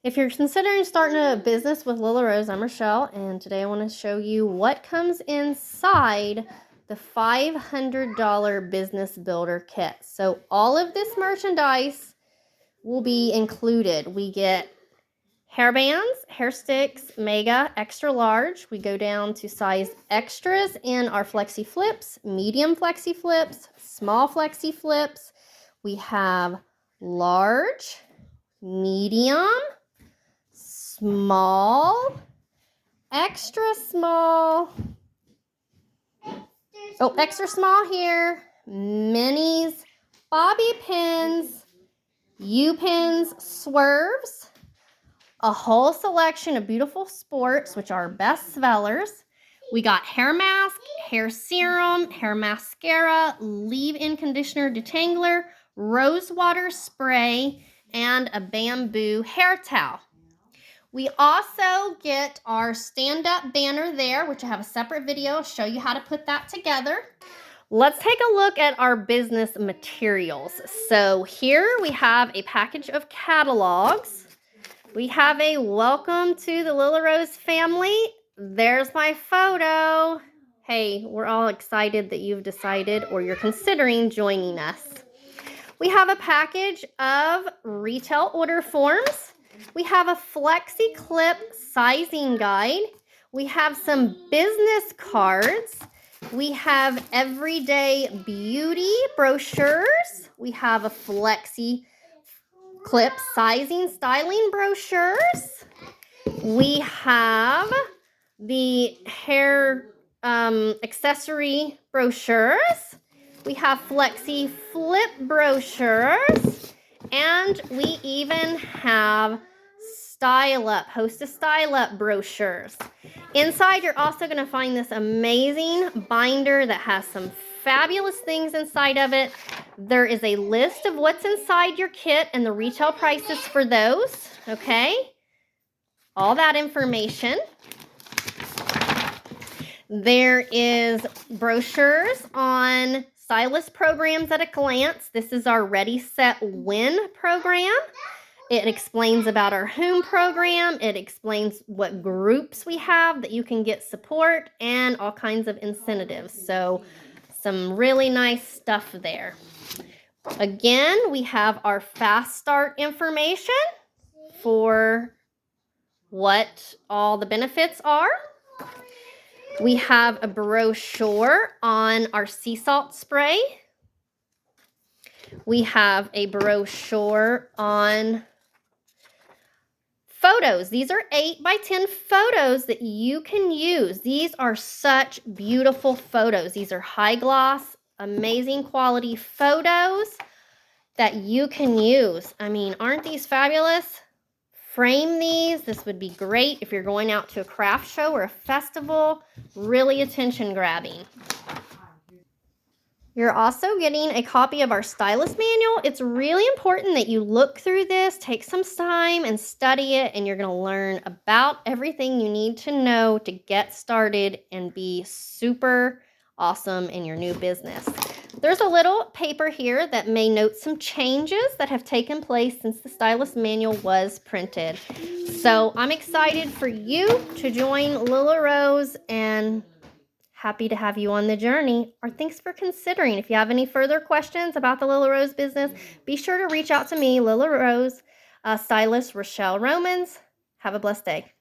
If you're considering starting a business with Lilla Rose, I'm Rochelle, and today I want to show you what comes inside the $500 Business Builder Kit. So all of this merchandise will be included. We get hair bands, hair sticks, mega, extra large. We go down to size extras in our flexi flips, medium flexi flips, small flexi flips. We have large, medium, small, extra small, extra small here, minis, bobby pins, U-pins, swerves, a whole selection of beautiful sports, which are best sellers. We got hair mask, hair serum, hair mascara, leave-in conditioner detangler, rose water spray, and a bamboo hair towel. We also get our stand-up banner there, which I have a separate video. I'll show you how to put that together. Let's take a look at our business materials. So here we have a package of catalogs. We have a welcome to the Lilla Rose family. There's my photo. Hey, we're all excited that you've decided or you're considering joining us. We have a package of retail order forms. We have a flexi clip sizing guide. We have some business cards. We have everyday beauty brochures. We have a flexi clip sizing styling brochures. We have the hair accessory brochures. We have flexi flip brochures. And we even have Style Up, Host a Style Up brochures. Inside, you're also going to find this amazing binder that has some fabulous things inside of it. There is a list of what's inside your kit and the retail prices for those, okay? All that information. There is brochures on stylist programs at a glance. This is our Ready, Set, Win program. It explains about our home program. It explains what groups we have that you can get support and all kinds of incentives. So some really nice stuff there. Again, we have our fast start information for what all the benefits are. We have a brochure on our sea salt spray. We have a brochure on photos. These are 8x10 photos that you can use. These are such beautiful photos. These are high gloss, amazing quality photos that you can use. I mean, aren't these fabulous? Frame these. This would be great if you're going out to a craft show or a festival. Really attention grabbing. You're also getting a copy of our stylist manual. It's really important that you look through this, take some time and study it, and you're going to learn about everything you need to know to get started and be super awesome in your new business. There's a little paper here that may note some changes that have taken place since the stylist manual was printed. So I'm excited for you to join Lilla Rose and happy to have you on the journey. Or thanks for considering. If you have any further questions about the Lilla Rose business, be sure to reach out to me, Lilla Rose, stylist Rochelle Romans. Have a blessed day.